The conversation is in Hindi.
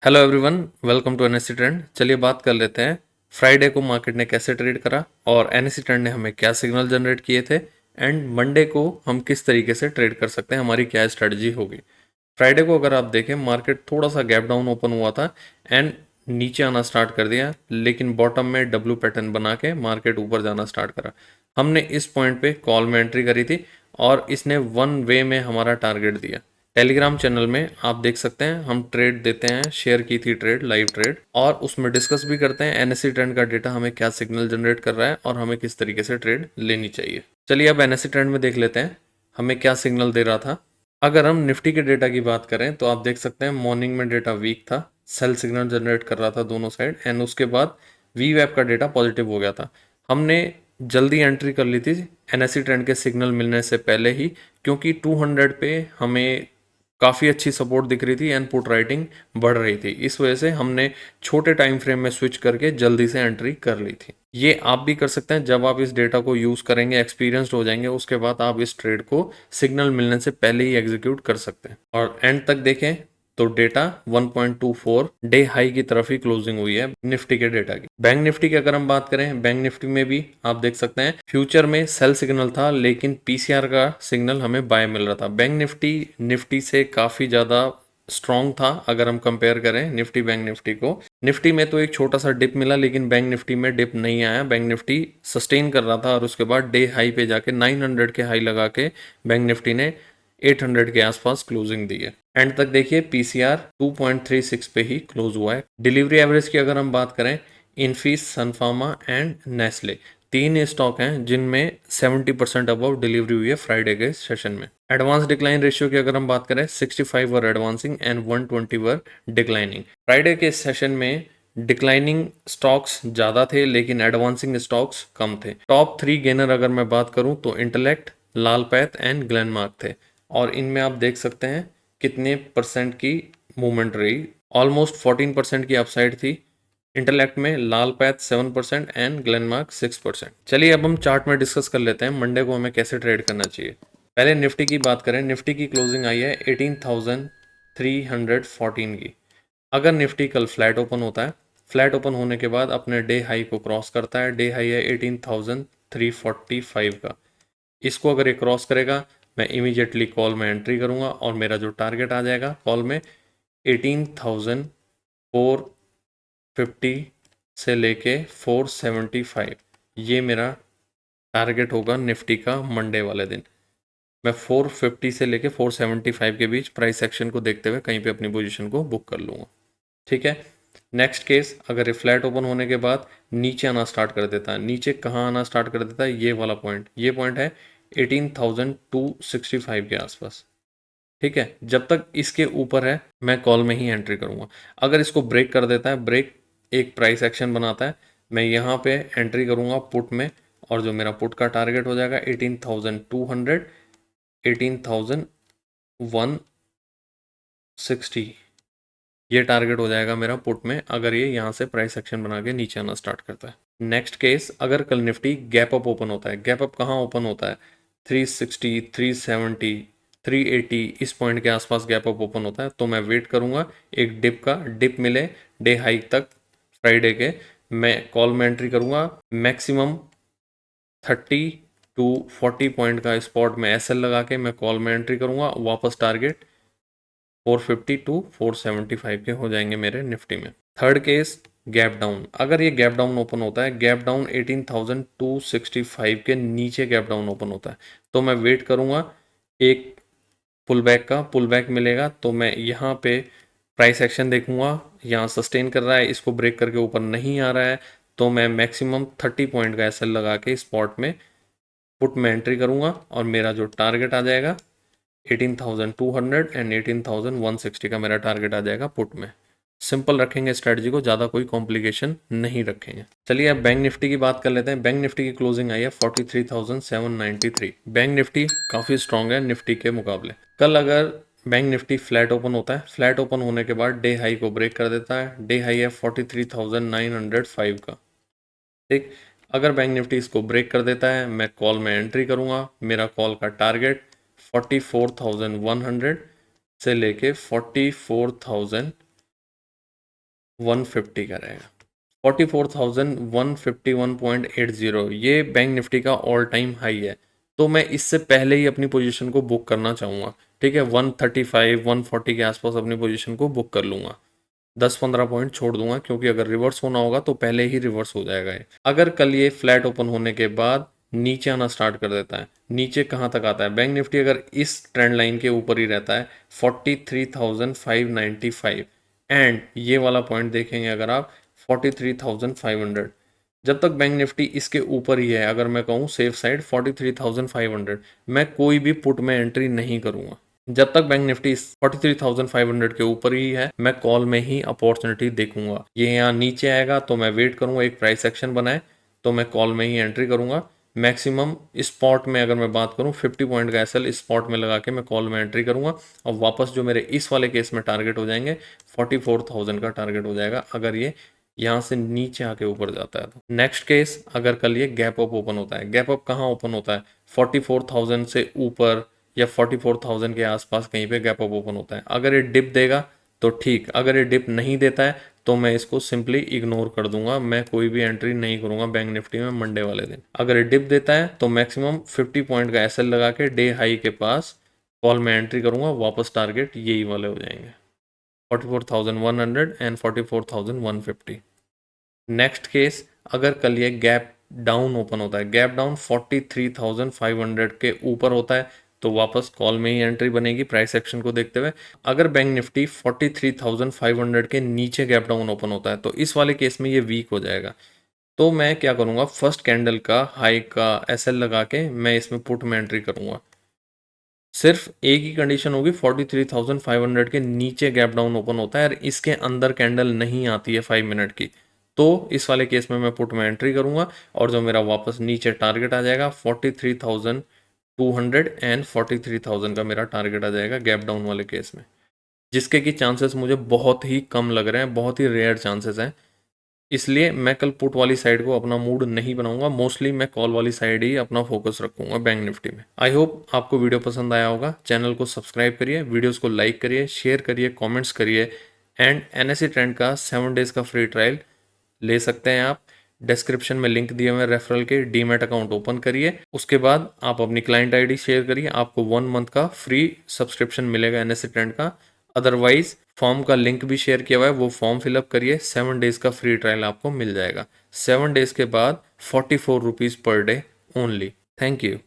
Hello everyone, welcome to NSC trend. चलिए बात कर लेते हैं फ्राइडे को मार्केट ने कैसे ट्रेड करा और एनएससी ट्रेंड ने हमें क्या सिग्नल जनरेट किए थे एंड मंडे को हम किस तरीके से ट्रेड कर सकते हैं, हमारी क्या स्ट्रेटजी होगी। फ्राइडे को अगर आप देखें, मार्केट थोड़ा सा गैप डाउन ओपन हुआ था एंड नीचे आना स्टार्ट कर दिया, लेकिन बॉटम में डब्ल्यू पैटर्न बना के मार्केट ऊपर जाना स्टार्ट करा। हमने इस पॉइंट पे कॉल में एंट्री करी थी और इसने वन वे में हमारा टारगेट दिया। टेलीग्राम चैनल में आप देख सकते हैं, हम ट्रेड देते हैं, शेयर की थी ट्रेड, लाइव ट्रेड, और उसमें डिस्कस भी करते हैं एनएससी ट्रेंड का डेटा हमें क्या सिग्नल जनरेट कर रहा है और हमें किस तरीके से ट्रेड लेनी चाहिए। चलिए अब एनएससी ट्रेंड में देख लेते हैं हमें क्या सिग्नल दे रहा था। अगर हम निफ्टी के डेटा की बात करें तो आप देख सकते हैं मॉर्निंग में डेटा वीक था, सेल सिग्नल जनरेट कर रहा था दोनों साइड, एंड उसके बाद वी वेब का डेटा पॉजिटिव हो गया था। हमने जल्दी एंट्री कर ली थी एनएससी ट्रेंड के सिग्नल मिलने से पहले ही, क्योंकि 200 पे हमें काफ़ी अच्छी सपोर्ट दिख रही थी एंड पुट राइटिंग बढ़ रही थी। इस वजह से हमने छोटे टाइम फ्रेम में स्विच करके जल्दी से एंट्री कर ली थी। ये आप भी कर सकते हैं। जब आप इस डेटा को यूज़ करेंगे, एक्सपीरियंस्ड हो जाएंगे, उसके बाद आप इस ट्रेड को सिग्नल मिलने से पहले ही एग्जीक्यूट कर सकते हैं। और एंड तक देखें तो डेटा 1.24 डे हाई की तरफ ही क्लोजिंग हुई है निफ्टी के डेटा की। बैंक निफ्टी की अगर हम बात करें, बैंक निफ्टी में भी आप देख सकते हैं फ्यूचर में सेल सिग्नल था, लेकिन पीसीआर का सिग्नल हमें बाय मिल रहा था। बैंक निफ्टी निफ्टी से काफ़ी ज़्यादा स्ट्रॉन्ग था अगर हम कंपेयर करें निफ्टी बैंक निफ्टी को। निफ्टी में तो एक छोटा सा डिप मिला, लेकिन बैंक निफ्टी में डिप नहीं आया। बैंक निफ्टी सस्टेन कर रहा था और उसके बाद डे हाई पे जाके 900 के हाई लगा के बैंक निफ्टी ने 800 के आसपास क्लोजिंग दी है। एंड तक देखिए पीसीआर 2.36 पे ही क्लोज हुआ है। डिलीवरी एवरेज की अगर हम बात करें, इन्फीस, सनफार्मा एंड नेस्ले तीन स्टॉक हैं जिनमें 70% अबव डिलीवरी हुई है फ्राइडे के सेशन में। एडवांस डिक्लाइन रेशियो की अगर हम बात करें, 65 were advancing and 120 were declining. Friday के सेशन में डिक्लाइनिंग स्टॉक्स ज़्यादा थे लेकिन एडवांसिंग स्टॉक्स कम थे। टॉप 3 गेनर अगर मैं बात करूं तो इंटेलेक्ट, लालपैथ एंड ग्लेनमार्क थे, और इनमें आप देख सकते हैं कितने परसेंट की मूवमेंट रही। ऑलमोस्ट 14% की अपसाइड थी इंटेलेक्ट में, लाल पैथ 7% एंड ग्लेनमार्क 6%। चलिए अब हम चार्ट में डिस्कस कर लेते हैं मंडे को हमें कैसे ट्रेड करना चाहिए। पहले निफ्टी की बात करें, निफ्टी की क्लोजिंग आई है 18,314 की। अगर निफ्टी कल फ्लैट ओपन होता है, फ्लैट ओपन होने के बाद अपने डे हाई को क्रॉस करता है, डे हाई है 18,345 का, इसको अगर ये क्रॉस करेगा मैं इमीडिएटली कॉल में एंट्री करूंगा और मेरा जो टारगेट आ जाएगा कॉल में 18,450 से लेके 475, ये मेरा टारगेट होगा निफ्टी का मंडे वाले दिन। मैं 450 से लेके 475 के बीच प्राइस एक्शन को देखते हुए कहीं पे अपनी पोजीशन को बुक कर लूँगा। ठीक है। नेक्स्ट केस, अगर ये फ्लैट ओपन होने के बाद नीचे आना स्टार्ट कर देता है, नीचे कहाँ आना स्टार्ट कर देता है, ये वाला पॉइंट, ये पॉइंट है 18,265 के आसपास। ठीक है, जब तक इसके ऊपर है मैं कॉल में ही एंट्री करूंगा। अगर इसको ब्रेक कर देता है, ब्रेक एक प्राइस एक्शन बनाता है, मैं यहाँ पे एंट्री करूंगा पुट में, और जो मेरा पुट का टारगेट हो जाएगा 18,200, 18,160, ये टारगेट हो जाएगा मेरा पुट में अगर ये यहाँ से प्राइस एक्शन बना के नीचे आना स्टार्ट करता है। नेक्स्ट केस, अगर कल निफ्टी गैप अप ओपन होता है, गैप अप कहाँ ओपन होता है, 360, 370, 380 इस पॉइंट के आसपास गैप अप ओपन होता है, तो मैं वेट करूंगा एक डिप का, डिप मिले डे हाई तक फ्राइडे के, मैं कॉल में एंट्री करूंगा। मैक्सिमम 30 to 40 पॉइंट का स्पॉट में एसएल लगा के मैं कॉल में एंट्री करूंगा। वापस टारगेट 450 to 475 के हो जाएंगे मेरे निफ्टी में। Third case, gap down. अगर ये गैप डाउन ओपन होता है, गैप डाउन 18,265 के नीचे गैप डाउन ओपन होता है, तो मैं वेट करूंगा एक पुल बैक का, पुल बैक मिलेगा तो मैं यहाँ पे प्राइस एक्शन देखूंगा। यहाँ सस्टेन कर रहा है, इसको ब्रेक करके ऊपर नहीं आ रहा है, तो मैं मैक्सिमम 30 पॉइंट का एसएल लगा के स्पॉट में पुट में एंट्री करूंगा और मेरा जो टारगेट आ जाएगा 18,200 एंड 18,160 का मेरा टारगेट आ जाएगा पुट में। सिंपल रखेंगे स्ट्रेटजी को, ज़्यादा कोई कॉम्प्लिकेशन नहीं रखेंगे। चलिए अब बैंक निफ्टी की बात कर लेते हैं। बैंक निफ्टी की क्लोजिंग आई है 43,793। बैंक निफ्टी काफ़ी स्ट्रांग है निफ्टी के मुकाबले। कल अगर बैंक निफ्टी फ्लैट ओपन होता है, फ्लैट ओपन होने के बाद डे हाई को ब्रेक कर देता है, डे हाई है 43,905 का। ठीक, अगर बैंक निफ्टी इसको ब्रेक कर देता है मैं कॉल में एंट्री करूंगा। मेरा कॉल का टारगेट 44,100 से लेके 44,000 150 का रहेगा। 44,151.80 ये बैंक निफ्टी का ऑल टाइम हाई है। तो मैं इससे पहले ही अपनी पोजीशन को बुक करना चाहूँगा। ठीक है, 135 140 के आसपास अपनी पोजीशन को बुक कर लूँगा। 10-15 पॉइंट छोड़ दूंगा, क्योंकि अगर रिवर्स होना होगा तो पहले ही रिवर्स हो जाएगा ये। अगर कल ये फ्लैट ओपन होने के बाद नीचे आना स्टार्ट कर देता है, नीचे कहाँ तक आता है, बैंक निफ्टी अगर इस ट्रेंड लाइन के ऊपर ही रहता है 43,595, एंड ये वाला पॉइंट देखेंगे अगर आप 43,500, जब तक बैंक निफ्टी इसके ऊपर ही है, अगर मैं कहूँ सेफ साइड 43,500, मैं कोई भी पुट में एंट्री नहीं करूंगा। जब तक बैंक निफ्टी 43,500 के ऊपर ही है, मैं कॉल में ही अपॉर्चुनिटी देखूंगा। ये यहाँ नीचे आएगा तो मैं वेट करूंगा, एक प्राइस एक्शन बनाए तो मैं कॉल में ही एंट्री करूंगा। मैक्सिमम स्पॉट में अगर मैं बात करूं 50 पॉइंट का एसएल स्पॉट में लगा के मैं कॉल में एंट्री करूंगा, और वापस जो मेरे इस वाले केस में टारगेट हो जाएंगे 44,000 का टारगेट हो जाएगा, अगर ये यहाँ से नीचे आके ऊपर जाता है तो। नेक्स्ट केस, अगर कल ये गैप अप ओपन होता है, गैप अप कहाँ ओपन होता है, 44,000 से ऊपर या 44,000 के आसपास कहीं पे गैप अप ओपन होता है। अगर ये डिप देगा तो ठीक, अगर ये डिप नहीं देता है तो मैं इसको सिंपली इग्नोर कर दूंगा, मैं कोई भी एंट्री नहीं करूंगा बैंक निफ्टी में मंडे वाले दिन। अगर ये डिप देता है तो मैक्सिमम 50 पॉइंट का एसएल लगा के डे हाई के पास कॉल में एंट्री करूंगा, वापस टारगेट यही वाले हो जाएंगे 44,100 एंड 44,150। नेक्स्ट केस, अगर कल ये गैप डाउन ओपन होता है, गैप डाउन 43,500 के ऊपर होता है तो वापस कॉल में ही एंट्री बनेगी प्राइस एक्शन को देखते हुए। अगर बैंक निफ्टी 43,500 के नीचे गैप डाउन ओपन होता है तो इस वाले केस में ये वीक हो जाएगा। तो मैं क्या करूँगा, फर्स्ट कैंडल का हाई का एसएल लगा के मैं इसमें पुट में एंट्री करूँगा। सिर्फ एक ही कंडीशन होगी, 43,500 के नीचे गैप डाउन ओपन होता है और इसके अंदर कैंडल नहीं आती है 5 मिनट की, तो इस वाले केस में मैं पुट में एंट्री करूंगा, और जो मेरा वापस नीचे टारगेट आ जाएगा 43,200 एंड 43,000 का मेरा टारगेट आ जाएगा गैप डाउन वाले केस में, जिसके की चांसेस मुझे बहुत ही कम लग रहे हैं, बहुत ही रेयर चांसेस हैं। इसलिए मैं कल पुट वाली साइड को अपना मूड नहीं बनाऊंगा, मोस्टली मैं कॉल वाली साइड ही अपना फोकस रखूंगा बैंक निफ्टी में। आई होप आपको वीडियो पसंद आया होगा। चैनल को सब्सक्राइब करिए, वीडियोस को लाइक करिए, शेयर करिए, कमेंट्स करिए, एंड एनएससी ट्रेंड का 7 डेज का फ्री ट्रायल ले सकते हैं आप। डिस्क्रिप्शन में लिंक दिए हुए रेफरल के, डीमैट अकाउंट ओपन करिए, उसके बाद आप अपनी क्लाइंट आईडी शेयर करिए, आपको 1 मंथ का फ्री सब्सक्रिप्शन मिलेगा एनएससी ट्रेंड का। अदरवाइज फॉर्म का लिंक भी शेयर किया हुआ है, वो फॉर्म फिलअप करिए, 7 डेज का फ्री ट्रायल आपको मिल जाएगा। 7 डेज के बाद 44 rupees per day only. Thank you.